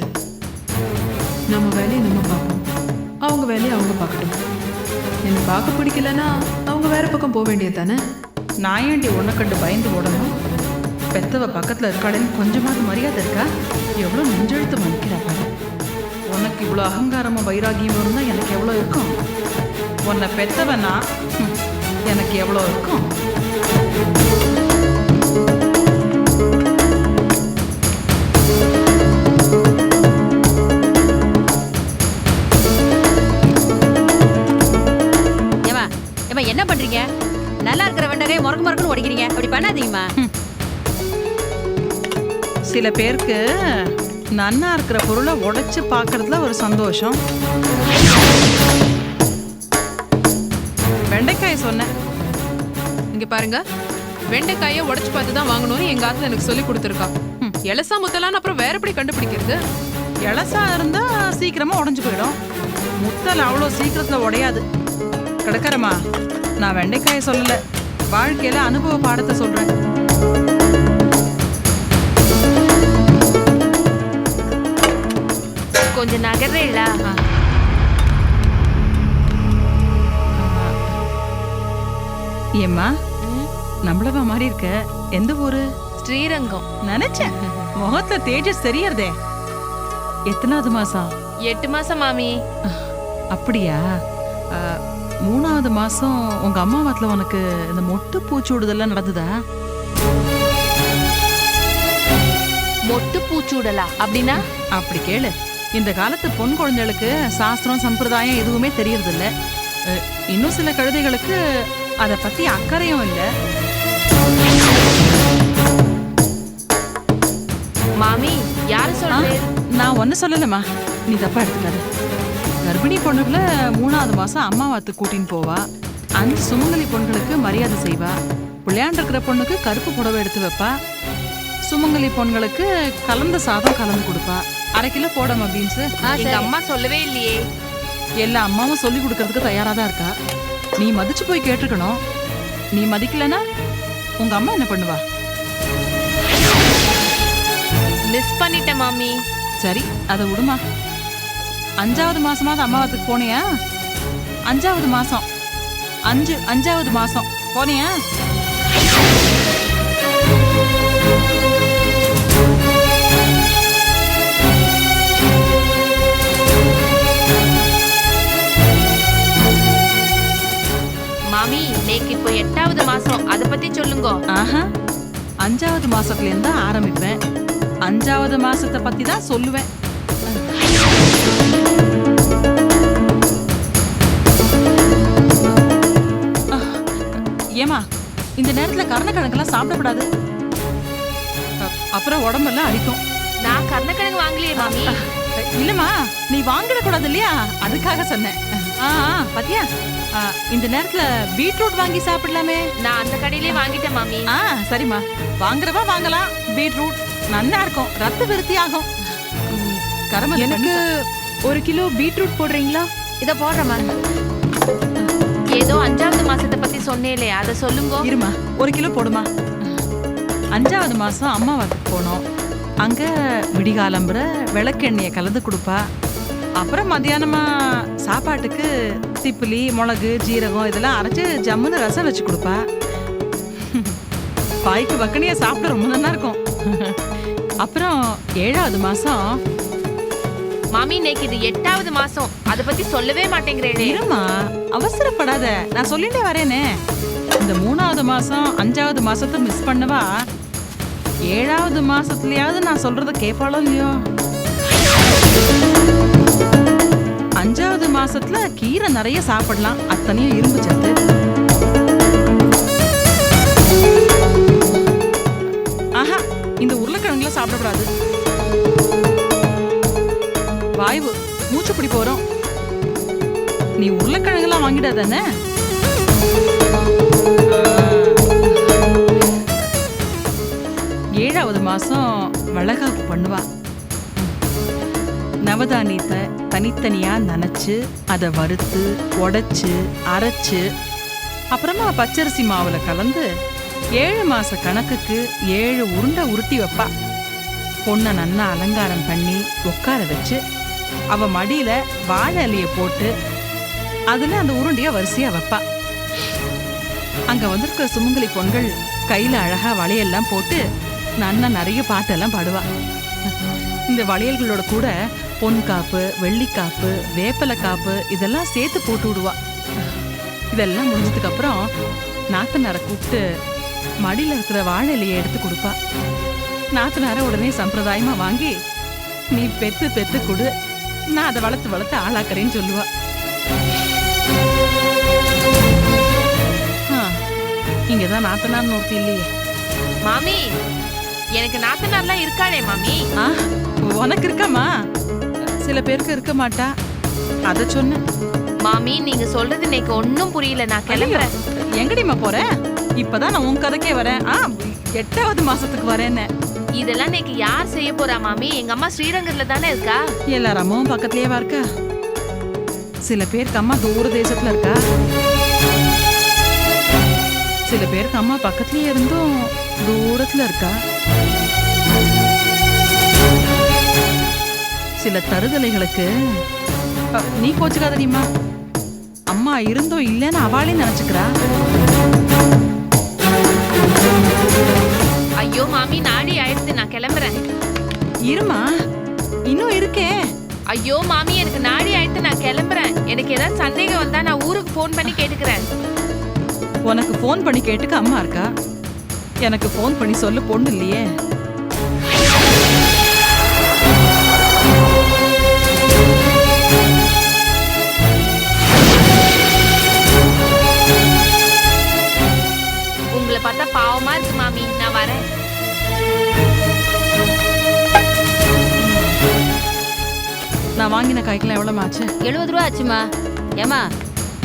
நம்ம வேலையை நம்ம பார்ப்போம், அவங்க வேலையை அவங்க பார்க்கட்டும். என்னை பார்க்க பிடிக்கலன்னா அவங்க வேற பக்கம் போக வேண்டியது தானே. நான் ஏன்டி உன்னை கண்டு பயந்து ஓடணும்? பெத்தவ பக்கத்தில் இருக்காளேன்னு கொஞ்சமாவது மரியாதை இருக்கா? எவ்வளோ நெஞ்செழுத்து மன்னிக்கிறா பாரு. உனக்கு இவ்வளோ அகங்காரமும் வைராகியமும் இருந்தால் எனக்கு எவ்வளோ இருக்கும்? உன்னை பெத்தவனா எனக்கு எவ்வளோ இருக்கும்? என்ன பண்றீங்க? நல்லா இருக்கிற வெண்டைக்காய் முறக்கு முறக்குன்னு உடைக்கிறீங்க. அப்படி பண்ணாதீங்கம்மா. சில பேருக்கு நன்னா இருக்கிற பொருளை உடைச்சு பார்க்கறதுல ஒரு சந்தோஷம். வெண்டைக்காயை சொன்னேன். இங்க பாருங்க, வெண்டைக்காயை உடைச்சு பார்த்து தான் வாங்கணும்னு எங்க ஆத்துல எனக்கு சொல்லி கொடுத்துருக்கா. எலசா முத்தலான்னு அப்புறம் வேற எப்படி கண்டுபிடிக்கிறது? எலசா இருந்தா சீக்கிரமா உடைஞ்சு போயிடும். முத்தல் அவ்வளோ சீக்கிரத்துல உடையாது. கிடக்கறமா, நான் வெண்டைக்காயை சொல்லல, வாழ்க்கையில அனுபவ பாடத்தை சொல்றேன். கொஞ்சம் நகர்றீங்களா? ஏம்மா நம்மளவா மாதிரி இருக்க? எந்த ஊரு? ஸ்ரீரங்கம். நினைச்சேன், முகத்துல தேஜஸ் தெரியறதே. எத்தனாவது மாசம்? 8 மாசம் மாமி. அப்படியா? 3வது மாசம் உங்க அம்மா வாத்துல உனக்கு இந்த மொட்டு பூச்சி விடுதெல்லாம் நடந்ததா? மொட்டு பூச்சூடலா அப்படின்னா? அப்படி கேளு. இந்த காலத்து பொன் குழந்தைகளுக்கு சாஸ்திரம் சம்பிரதாயம் எதுவுமே தெரியறது இல்ல. இன்னும் சில கழுதைகளுக்கு அத பத்தி அக்கறையும் இல்ல. மாமி யாரு சொல்றீங்க? நான் ஒன்னும் சொல்லலம்மா, நீ தப்பா எடுத்துக்காத. கர்ப்பிணி பொண்ணுகளை 3வது மாசம் அம்மா வாத்து கூட்டின்னு போவா. 5 சுமங்கலி பொண்களுக்கு மரியாதை செய்வா. பிள்ளையாண்டு இருக்கிற பொண்ணுக்கு கருப்பு புடவை எடுத்து வைப்பா. சுமங்கலி பொண்களுக்கு கலந்த சாதம் கலந்து கொடுப்பா. 1/2 கிலோ போடமா பீன்ஸ். எங்க அம்மா சொல்லவே இல்லையே. எல்லா அம்மாவும் சொல்லி கொடுக்கறதுக்கு தயாரா தான் இருக்கா. நீ மதிச்சு போய் கேட்டுக்கணும். நீ மதிக்கலனா உங்க அம்மா என்ன பண்ணுவா? மிஸ் பண்ணிட்டேன் மாமி. சரி, அதை விடுமா. 5வது மாசமாவது அம்மாவத்துக்கு போனியா? 5வது மாசம் 5வது மாசம் போனியா? மாமி நேக்கு இப்போ 8வது மாசம், அத பத்தி சொல்லுங்க. ஆஹா, 5வது மாசத்துல இருந்தா ஆரம்பிப்பேன். 5வது மாசத்தை பத்தி தான் சொல்லுவேன். ஏமா, இந்த நேரத்துல கருணக்கிழங்கெல்லாம் சாப்பிடக்கூடாது, அப்புறம் உடம்பெல்லாம் அரிக்கும். நான் கருணக்கிழங்கு வாங்கலையே மாமி. இல்லம்மா, நீ வாங்கிடக்கூடாது இல்லையா, அதுக்காக சொன்னேன். பாத்தியா, இந்த நேரத்துல பீட்ரூட் வாங்கி சாப்பிடலாமே. நான் அந்த கடையிலே வாங்கிட்டேன் மாமி. சரிம்மா, வாங்குறவா வாங்கலாம். பீட்ரூட் நல்லா இருக்கும், ரத்த விருத்தி ஆகும். எனக்கு 1 கிலோ பீட்ரூட் போடுறீங்களா? இத போடுறேன் மாமி. ஏதோ 5வது மாசத்தை பத்தி சொன்னேலே, அத சொல்லுங்க. இருமா, 1 கிலோ போடுமா. 5வது மாசம் அம்மா வாத்துக்கு போனோம். அங்க விடிகாலம்புற விளக்கெண்ணெயை கலந்து கொடுப்பா. அப்புறம் மத்தியானமா சாப்பாட்டுக்கு திப்பிலி மிளகு ஜீரகம் இதெல்லாம் அரைச்சு ஜம்முன்னு ரசம் வச்சு கொடுப்பா. பாய்க்கு வக்கனியா சாப்பிட ரொம்ப நல்லா இருக்கும். அப்புறம் 7வது மாசம் மாமி இன்னைக்கு இது 8வது மாசம், அத பத்தி சொல்லவே மாட்டேங்கிறேனே. இருமா, அவசரப்படாத, நான் சொல்லிட்டே வரேனே. இந்த 3வது மாசம் 5வது மாசத்தை மிஸ் பண்ணவா 7வது மாசத்துலயாவது நான் சொல்றத கேட்பாளோ இல்லையோ. 5வது மாசத்துல கீரை நிறைய சாப்பிடலாம், அத்தனையும் இரும்பு சத்து. ஆஹா, இந்த உருளைக்கிழங்குல சாப்பிடக்கூடாது, வாய்வு மூச்சு பிடி போறோம். நீ உருளைக்கிழங்குலாம் வாங்கிடாதானே. 7வது மாசம் வளகாப்பு பண்ணுவா. நவதானியத்தை தனித்தனியா நனைச்சு அதை வறுத்து உடைச்சு அரைச்சு அப்புறமா பச்சரிசி மாவுல கலந்து 7 மாச கணக்குக்கு 7 உருண்டை உருட்டி வைப்பா. பொண்ணை நன்னா அலங்காரம் பண்ணி உட்கார வச்சு அவ மடியில வாழை இலைய போட்டு அதுல அந்த உருண்டைய வரிசையா வைப்பா. அங்க வந்திருக்கிற சுமங்கலி பொண்கள் கையில அழகா வளையெல்லாம் போட்டு நன்னா நிறைய பாட்டெல்லாம் பாடுவா. இந்த வளையல்களோட கூட பொன் காப்பு, வெள்ளிக்காப்பு, வேப்பலை காப்பு இதெல்லாம் சேர்த்து போட்டு விடுவா. இதெல்லாம் முடிஞ்சதுக்கு அப்புறம் நாத்தனாரை கூப்பிட்டு மடியில இருக்கிற வாழை இலையை எடுத்து கொடுப்பா. நாத்தனாரை உடனே சம்பிரதாயமா வாங்கி நீ பெத்து பெத்து கொடு, நான் அதை வளர்த்து வளர்த்து ஆளாக்குறேன்னு சொல்லுவா. இங்கதான் நாத்தனார்னு ஒருத்தி இல்லையே. மாமி, எனக்கு நாத்தனார்லாம் இருக்காளே மாமி. உனக்கு இருக்காமா? சில பேருக்கு இருக்க மாட்டா, அத சொன்ன. மாமி, நீங்க சொல்றது எனக்கு ஒன்னும் புரியல, நான் கிளம்புறேன். எங்கடிமா போற? இப்பதான் நான் உன் கதைக்கே வரேன். 8வது மாசத்துக்கு வரேன்னு. இதெல்லாம் இன்னைக்கு யார் செய்ய போறா மாமி? எங்க அம்மா ஸ்ரீரங்கத்துல தானே இருக்கா. எல்லாரும் பக்கத்துலயேவா இருக்கா? சில பேருக்கு அம்மா தூர தேசத்துல இருக்கா, சில பேருக்கு அம்மா பக்கத்துலயே இருந்தும் தூரத்துல இருக்கா. சில தருதலைகளுக்கு நீ கோச்சுக்காதடிமா, அம்மா இருந்தோ இல்லைன்னு அவளே நினைச்சுக்கிறா. ஐயோ மாமி, நாடி ஆயிடுச்சு, நான் கிளம்புறேன். இருமா, இன்னும் இருக்கே. ஐயோ மாமி, எனக்கு நாடி ஆயிடுச்சு, நான் கிளம்புறேன். எனக்கு ஏதாவது சந்தேகம் வந்தா நான் ஊருக்கு போன் பண்ணி கேட்டுக்கிறேன். உனக்கு போன் பண்ணி கேட்டுக்க அம்மா இருக்கா, எனக்கு போன் பண்ணி சொல்லு பொண்ணு இல்லையே. உங்களை பார்த்தா பாவமா இருக்கு மாமி, நான் வரேன். நான் வாங்கின காய்க்கெல்லாம் எவ்வளவு ஆச்சு? 70 ரூபா ஆச்சுமா. ஏமா,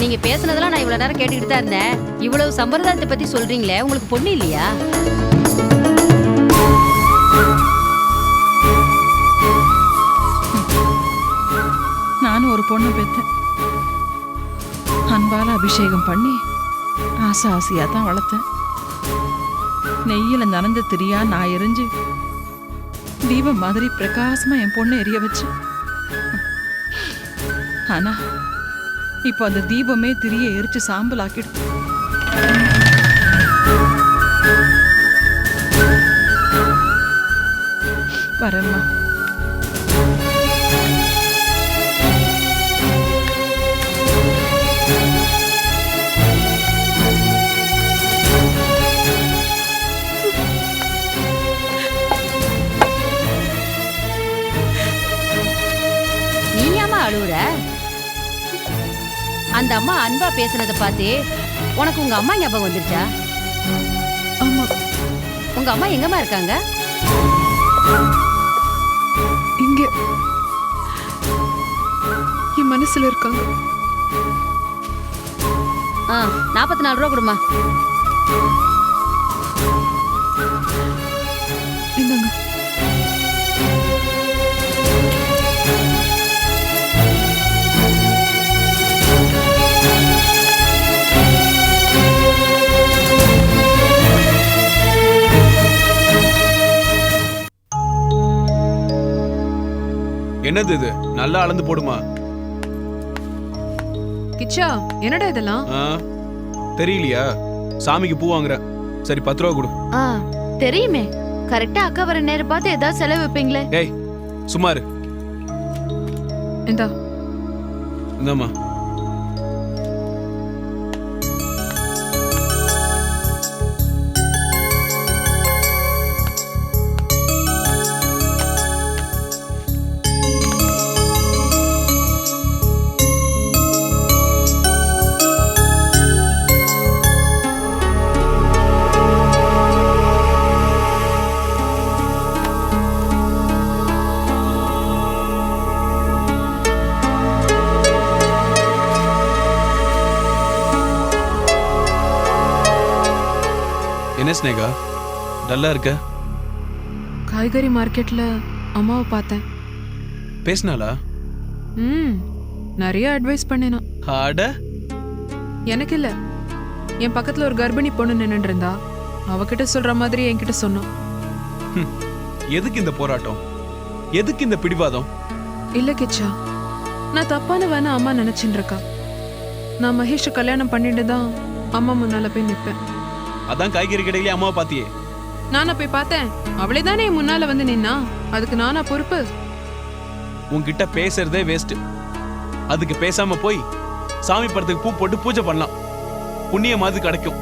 நீங்க பேசுனதெல்லாம் நான் இவ்வளவு நேரம் கேட்டுக்கிட்டு தான் இருந்தேன். இவ்வளவு சம்பிரதாயத்தை பத்தி சொல்றீங்களே, உங்களுக்கு பொண்ணு இல்லையா? நானும் ஒரு பொண்ணு பெற்றேன். அன்பால அபிஷேகம் பண்ணி ஆசை ஆசையா தான் வளர்த்தேன். நெய்யில நனைஞ்ச திரியா நான் எரிஞ்சு தீபம் மாதிரி பிரகாசமா என் பொண்ணு எரிய வச்சு. ஆனா இப்போ அந்த தீபமே திரிய எரிச்சு சாம்பல் ஆக்கிடுது. வரேம்மா. நீ ஏமா அழுவுற? அந்த அம்மா அன்பா பேசுனதை பார்த்து உனக்கு உங்க அம்மா ஞாபகம் வந்துருச்சா? ஆமா. உங்க அம்மா எங்கம்மா இருக்காங்க? இங்க என் மனசுல இருக்காங்க. 44 ரூபா கொடுமா. இந்தாங்க. என்னது இது? நல்லா அளந்து போடுமா. கிச்சா என்னடா இதெல்லாம்? தெரியலையா? சாமிக்கு பூ வாங்குறேன். சரி 10 ரூபா கொடு. தெரியுமே, கரெக்டா அக்கா வர நேரம் பார்த்து ஏதாவது செலவு வைப்பீங்களே. ஏய் சும்மா இரு. இந்தா. இந்தாம்மா. என்ன ஸ்னேகா டல்லா இருக்க? காய்கறி மார்க்கெட்ல அம்மாவை பார்த்தேன். பேசினாளா? நிறைய அட்வைஸ் பண்ணினா. அட எனக்கு இல்ல, என் பக்கத்துல ஒரு கர்ப்பிணி பொண்ணு நின்னுட்டு இருந்தா, அவகிட்ட சொல்ற மாதிரி என்கிட்ட சொன்னான். எதுக்கு இந்த போராட்டம்? எதுக்கு இந்த பிடிவாதம்? இல்ல கிச்சா, நான் தப்பானவன அம்மா நினைச்சுட்டு இருக்கா. நான் மகேஷ் கல்யாணம் பண்ணிட்டு தான் அம்மா முன்னால போய் நிப்பேன். அதான் காய்கறி கடையிலே அம்மாவை பாத்தியே. நானா போய் பார்த்தேன், அவளே தானே என் முன்னால வந்து நின்னா. அதுக்கு நானா பொறுப்பு? உன்கிட்ட பேசுறதே வேஸ்ட். அதுக்கு பேசாம போய் சாமி படத்துக்கு பூ போட்டு பூஜை பண்ணலாம். புண்ணியம் அது கிடைக்கும்.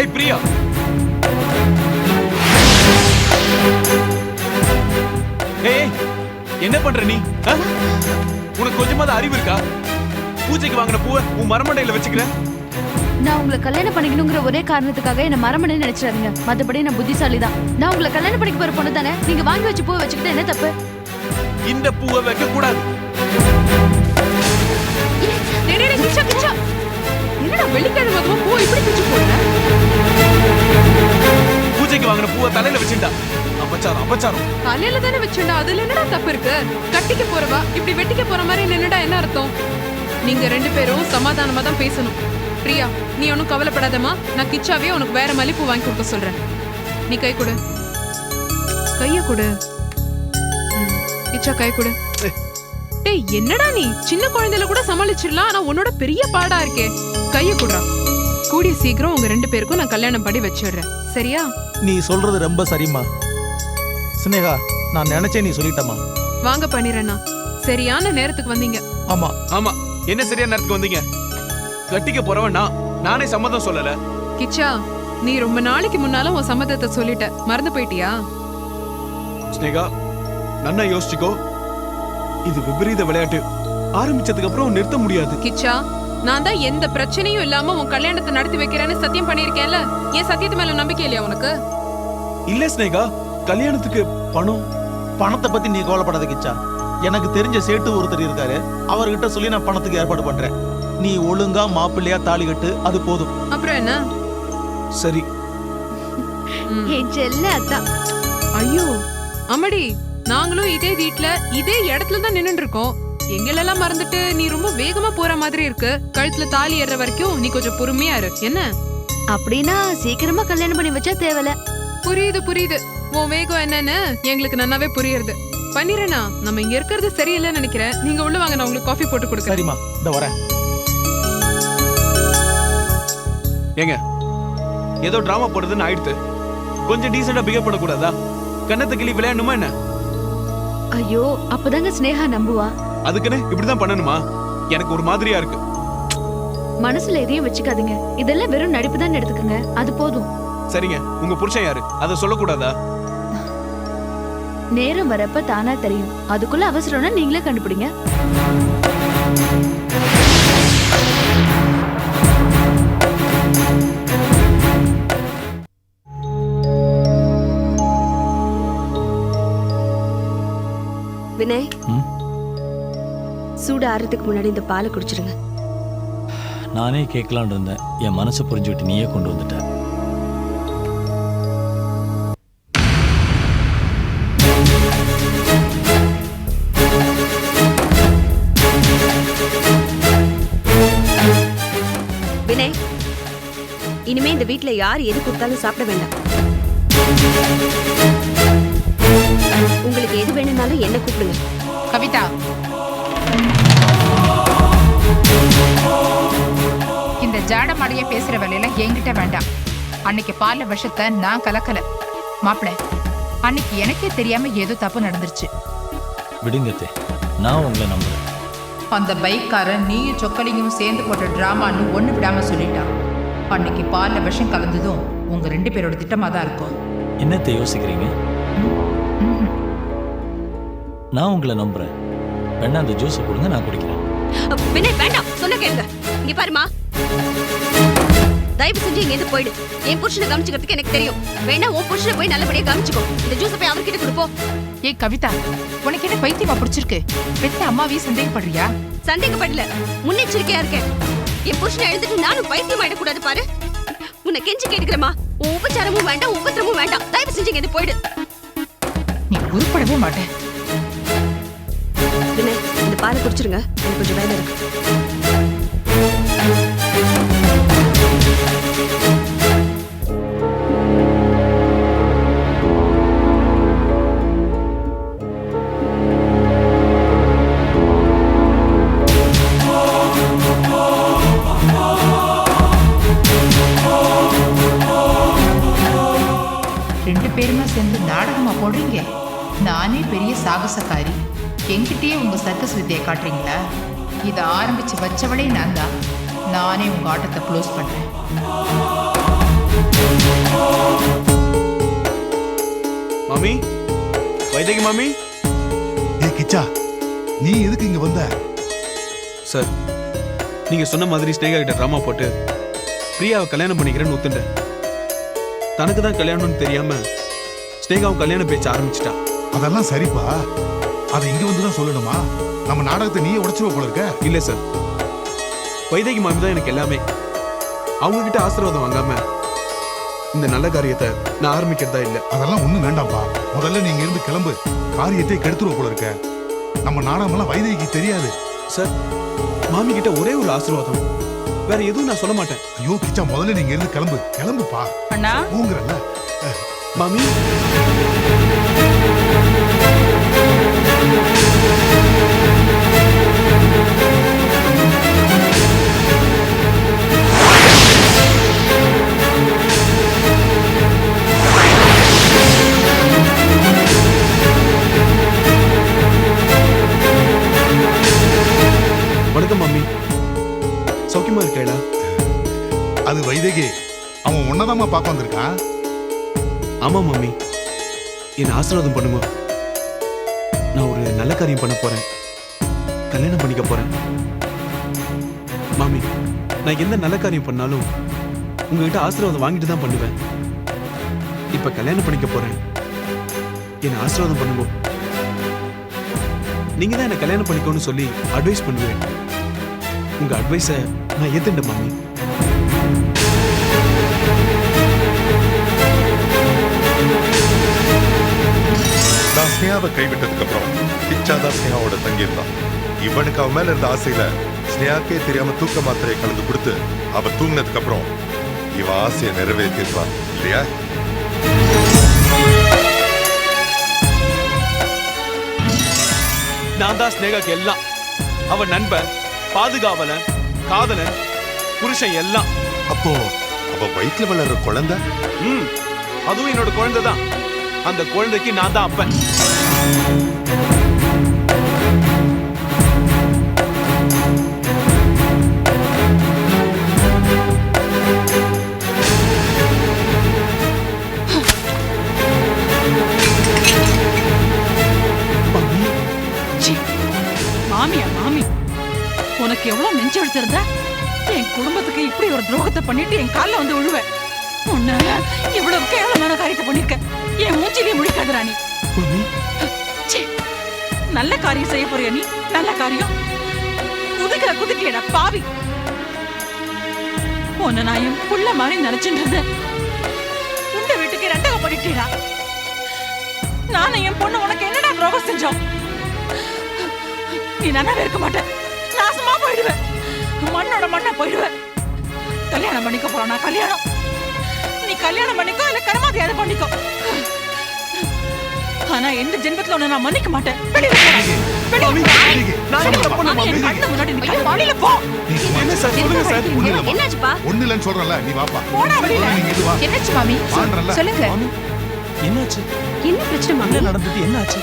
ஏய் பிரியா, ஏய் என்ன பண்ற நீ? உனக்கு கொஞ்சமாவது அறிவு இருக்கா? பூஜைக்கு வாங்கின பூவை உன் மரமண்டையில வச்சுக்கிற. நான் உங்களை கல்யாணம் பண்ணிக்கணுங்கிற ஒரே காரணத்துக்காக என்ன மரமணை நினைச்சிடாதீங்க. மத்தபடி நான் புத்திசாலி தான். நான் உங்களை கல்யாணம் பண்ணிக்க போற பொண்ணு தானே. நீங்க வாங்கி வச்சு பூவை வச்சுக்கிட்டா என்ன தப்பு? இந்த பூவை வைக்க கூடாது. என்னடா வெள்ளிக்கிழமை அதுவும் பூ இப்படி பிச்சு போடுற? பூஜைக்கு வாங்கின பூவை தலையில வச்சுட்டா. அபச்சாரம் அபச்சாரம். தலையில தானே வச்சுண்டா, அதுல என்னடா தப்பு இருக்கு? கட்டிக்க போறவா இப்படி வெட்டிக்க போற மாதிரி நின்னுடா என்ன அர்த்தம்? நீங்க 2 பேரும் சமாதானமா தான் பேசணும். பிரியா, நீ ஒன்னும் கவலைப்படாதமா. நான் கிச்சாவே உனக்கு வேற மல்லிப்பூ வாங்கி கொடுக்க சொல்றேன். நீ கை கொடு, கைய கொடு. கிச்சா கை கொடு. டேய் என்னடா நீ சின்ன குழந்தையில கூட சமாளிச்சிடலாம், ஆனா உன்னோட பெரிய பாடா இருக்கே. கைய குடுறா. கூடிய சீக்கிரம் உங்க 2 பேருக்கும் நான் கல்யாணம் பண்ணி வச்சிடுறேன். சரியா? நீ சொல்றது ரொம்ப சரிம்மா. ஸ்னேகா, நான் நினைச்சேன் நீ சொல்லிட்டமா. வாங்க பண்ணிரண்ணா, சரியான நேரத்துக்கு வந்தீங்க. ஆமா ஆமா, என்ன சரியான நேரத்துக்கு வந்தீங்க? கட்டிக்க போறவன் நானே சம்மதம் சொல்லல. கிச்சா, நீ ரொம்ப நாளைக்கு முன்னால உன் சம்மதத்தை சொல்லிட்ட, மறந்து போயிட்டியா? ஸ்னேகா, நன்னா யோசிச்சுக்கோ. இது விபரீத விளையாட்டு. ஆரம்பிச்சதுக்கு அப்புறம் நிறுத்த முடியாது. கிச்சா, நான் தான் எந்த பிரச்சனையும் இல்லாம உன் கல்யாணத்தை நடத்தி வைக்கிறேன்னு சத்தியம் பண்ணிருக்கேன்ல. ஏன் சத்தியத்து மேல நம்பிக்கை இல்லையா உனக்கு? இல்ல ஸ்னேகா, கல்யாணத்துக்கு பணத்தை பத்தி நீ கவலைப்படாத கிச்சா. எனக்கு தெரிஞ்ச சேட்டு ஒருத்தர் இருக்காரு, அவர்கிட்ட சொல்லி நான் பணத்துக்கு ஏற்பாடு பண்றேன். நீ ஒழுங்கா மாப்பிள்ளையா தாலி கட்டு, அது போதும். அப்புறம் என்ன? சரி. என் செல்ல அதான். ஐயோ அம்மடி, நாங்களும் இதே வீட்ல இதே இடத்துல தான் நின்னுட்டு இருக்கோம். எங்களெல்லாம் மறந்துட்டு நீ ரொம்ப வேகமா போற மாதிரி இருக்கு. கழுத்துல தாலி ஏற வரைக்கும் நீ கொஞ்சம் பொறுமையா இரு. என்ன அப்படின்னா சீக்கிரமா கல்யாணம் பண்ணி வச்சா தேவல. புரியுது புரியுது, உன் வேகம் என்னன்னு எங்களுக்கு நல்லாவே புரியுது. பண்ணிரேனா, நம்ம இங்க இருக்கிறது சரியில்லைன்னு நினைக்கிறேன். நீங்க உள்ள வாங்க, நான் உங்களுக்கு காஃபி போட்டு கொடுக்க. சரிம்மா, இந்த வரேன். ஏங்க, ஏதோ டிராமா போடுறதுன்னு ஆயிடுத்து. கொஞ்சம் டீசெண்டா பிஹேவ் பண்ணக்கூடாதா? கண்ணத்தை கிளி விளையாடணுமா என்ன? ஐயோ, அப்பதாங்க ஸ்னேகா நம்புவா. அதுக்குன்னு இப்படிதான் பண்ணணுமா? எனக்கு ஒரு மாதிரியா இருக்கு. மனசுல எதையும் வச்சுக்காதீங்க. இதெல்லாம் வெறும் நடிப்பு தான் எடுத்துக்கங்க, அது போதும். சரிங்க, உங்க புருஷன் யாரு? அதை சொல்லக்கூடாதா? நேரம் வரப்ப தானா தெரியும். அதுக்குள்ள அவசரம்னா நீங்களே கண்டுபிடிங்க. வினய், சூடு ஆறதுக்கு முன்னாடி இந்த பாலை குடிச்சிருங்க. நானே கேட்கலான் இருந்தேன், என் மனசை புரிஞ்சுக்கிட்டு நீயே கொண்டு வந்துட்ட. இனிமே இந்த வீட்ல யார் எது கொடுத்தாலும் சாப்பிட வேண்டாம். உங்களுக்கு எது வேணும்னாலும் என்ன கூப்பிடுங்க. கவிதா, இந்த ஜாட மாடைய பேசுற வேலையில என்கிட்ட வேண்டாம். அன்னைக்கு பால்ல விஷத்தை நான் கலக்கல. மாப்பிள்ள, அன்னைக்கு எனக்கே தெரியாம ஏதோ தப்பு நடந்துருச்சு. விடுங்கத்தே, நான் உங்களை நம்புறேன். அந்த பைக்காரன் நீயும் சொக்கலிங்கும் சேர்ந்து போட்ட டிராமான்னு ஒண்ணு விடாம சொல்லிட்டான். அன்னைக்கு பால்ல விஷம் கலந்ததும் உங்க 2 பேரோட திட்டமா தான் இருக்கும். என்னத்தை யோசிக்கிறீங்க? நான் உங்களை நம்புறேன். வேணா அந்த ஜூஸை கொடுங்க, நான் குடிக்கிறேன். வினய் வேண்டாம், சொன்ன கேளுங்க. இங்க பாருமா, தயவு செஞ்சு இங்க இருந்து போயிடு. என் புருஷனை கவனிச்சுக்கிறதுக்கு எனக்கு தெரியும். வேணா உன் புருஷனை போய் நல்லபடியா கவனிச்சுக்கோ. இந்த ஜூஸை போய் அவர்கிட்ட கொடுப்போம். ஏய் கவிதா, உனக்கு என்ன பைத்தியமா பிடிச்சிருக்கு? பெத்த அம்மாவையும் சந்தேகப்படுறியா? சந்தேகப்படல, முன்னெச்சரிக்கையா இருக்கேன். என் புருஷனை எழுந்துட்டு நானும் பைத்தியம் ஆயிடக்கூடாது பாரு. உன்னை கெஞ்சி கேட்டுக்கிறமா, உன் உபச்சாரமும் வேண்டாம், உபத்திரமும் வேண்டாம். தயவு செஞ்சு இங்க போயிடு. நீ உருப்படவே மாட்டேன். வினய், இந்த பாலை குடிச்சிருங்க, எனக்கு கொஞ்சம் வேலை இருக்கு. பேருமா சேர்ந்து நாடகமா போடுறீங்க? நானே பெரிய சாகசக்காரி, என்கிட்டயே உங்க சர்க்கஸ் வித்தையை காட்டுறீங்களா? இதை ஆரம்பிச்சு வச்சவளே நான் தான். நானே உங்க ஆட்டத்தை க்ளோஸ் பண்றேன். மாமி, வைதேகி மாமி. ஏய் கிச்சா, நீ எதுக்கு இங்க வந்த? சார், நீங்க சொன்ன மாதிரி ஸ்னேகா கிட்ட டிராமா போட்டு பிரியாவை கல்யாணம் பண்ணிக்கிறேன்னு ஒத்துட்டேன். தனக்கு தான் கல்யாணம்னு தெரியாம ஸ்னேகாவும் கல்யாணம் பேச்ச ஆரம்பிச்சிட்டா. அதெல்லாம் சரிப்பா, அதை இங்க வந்து தான் சொல்லணுமா? நம்ம நாடகத்தை நீயே உடைச்சிருவ போல இருக்க. இல்ல சார், வைதேகி மாமி தான் எனக்கு எல்லாமே. அவங்க கிட்ட ஆசீர்வாதம் வாங்காம இந்த நல்ல காரியத்தை நான் ஆரம்பிக்கிறதா இல்ல. அதெல்லாம் ஒண்ணும் வேண்டாம்ப்பா, முதல்ல நீங்க இருந்து கிளம்பு. காரியத்தை கெடுத்துருவ போல இருக்க. நம்ம நாடகமெல்லாம் வைதேகிக்கு தெரியாது. சார், மாமி கிட்ட ஒரே ஒரு ஆசீர்வாதம், வேற எதுவும் நான் சொல்ல மாட்டேன். ஐயோ கிச்சா, முதல்ல நீங்க இருந்து கிளம்பு. கிளம்புப்பா. அண்ணா போங்கறல்ல. மாமி, வணக்கம் மாமி. சௌக்கியமா இருக்கேடா? அது வைதேகி, அவன் உன்னதாமா பார்க்க வந்திருக்கான். ஆமா மாமி, என்ன ஆசீர்வாதம் பண்ணுங்க. நான் ஒரு நல்ல காரியம் பண்ண போறேன். கல்யாணம் பண்ணிக்க போறேன். மாமி, நான் எந்த நல்ல காரியம் பண்ணாலும் உங்ககிட்ட ஆசீர்வாதம் வாங்கிட்டு தான் பண்ணுவேன். இப்ப கல்யாணம் பண்ணிக்க போறேன். என்ன ஆசீர்வாதம் பண்ணுங்க. நீங்க தான் என்ன கல்யாணம் பண்ணிக்கோன்னு சொல்லி அட்வைஸ் பண்ணுவேன். உங்க அட்வைஸை நான் ஏத்துட்டேன் மாமி. நான் ஸ்னேகாவை கைவிட்டதுக்கு அப்புறம் கிச்சா தான் ஸ்னேகாவோட தங்கியிருந்தான். இவனுக்கு அவன் மேல இருந்த ஆசையில ஸ்னேகாக்கே தெரியாம தூக்க மாத்திரையை கலந்து கொடுத்து அவ தூங்கினதுக்கு அப்புறம் இவன் ஆசையை நிறைவேற்றிருப்பான் இல்லையா? நான் தான் ஸ்னேகாக்கு எல்லாம். அவன் நண்பன், பாதுகாவலன், காதலன், புருஷன் எல்லாம். அப்போ அவ வயிற்றுல வளர்ற குழந்தை? அதுவும் என்னோட குழந்தை தான். அந்த குழந்தைக்கு நான் தான் அப்பன். மாமியா மாமி, உனக்கு எவ்வளவு நெஞ்சு எடுத்திருந்த? என் குடும்பத்துக்கு இப்படி ஒரு துரோகத்தை பண்ணிட்டு என் காலில் வந்து விழுவேன். உன்னால இவ்வளவு கேவலமான காரியத்தை பண்ணிருக்க. என் மூச்சிலே முடிக்காத ராணி. நல்ல காரியம் செய்ய போறியா நீ? நல்ல காரியம் குதிக்கடா பாவி. உன்னை நான் என் புள்ள மாதிரி நினைச்சுட்டு இருந்தேன். உண்ட வீட்டுக்கு ரெண்டக பண்ணிட்டேடா. நானும் என் பொண்ணு உனக்கு என்னடா துரோகம் செஞ்சோம்? நீ நன்னாவே இருக்க மாட்டேன். நாசமா போயிடுவேன். மண்ணோட மண்ணா போயிடுவேன். கல்யாணம் பண்ணிக்க போறானா? கல்யாணம் நீ கல்யாணம் பண்ணிக்கோ இல்ல கர்மாதி அதை பண்ணிக்கோ. ஆனா எந்த ஜென்மத்துல உன்னை நான் மன்னிக்க மாட்டேன். வெளியில போ. வெளியில போ. நான் என்ன தப்பு பண்ணேன் மாமி? கண்ணு முன்னாடி நிக்க. வெளியில போ. என்ன சார் சொல்லுங்க சார். என்னாச்சுப்பா? ஒண்ணு இல்லைன்னு சொல்றல, நீ வாப்பா. போடா வெளியில. நீங்க இது வா. என்னாச்சு மாமி? வான்றல. சொல்லுங்க. என்னாச்சு? என்ன பிரச்சனை மாமி? என்ன நடந்தது? என்னாச்சு?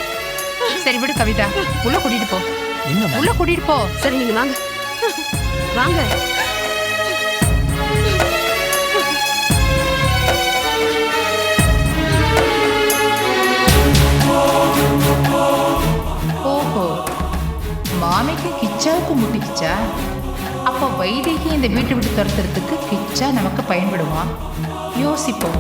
சரி விடு கவிதா, உள்ள கூட்டிட்டு போ. என்ன? உள்ள கூட்டிட்டு போ. சரி நீங்க வாங்க வாங்க. ஓஹோ, மாமிக்கு கிச்சாவுக்கு முட்டிக்கிச்சா? அப்ப வைதேகி இந்த வீட்டை விட்டு துரத்துறதுக்கு கிச்சா நமக்கு பயன்படுமா? யோசிப்போம்.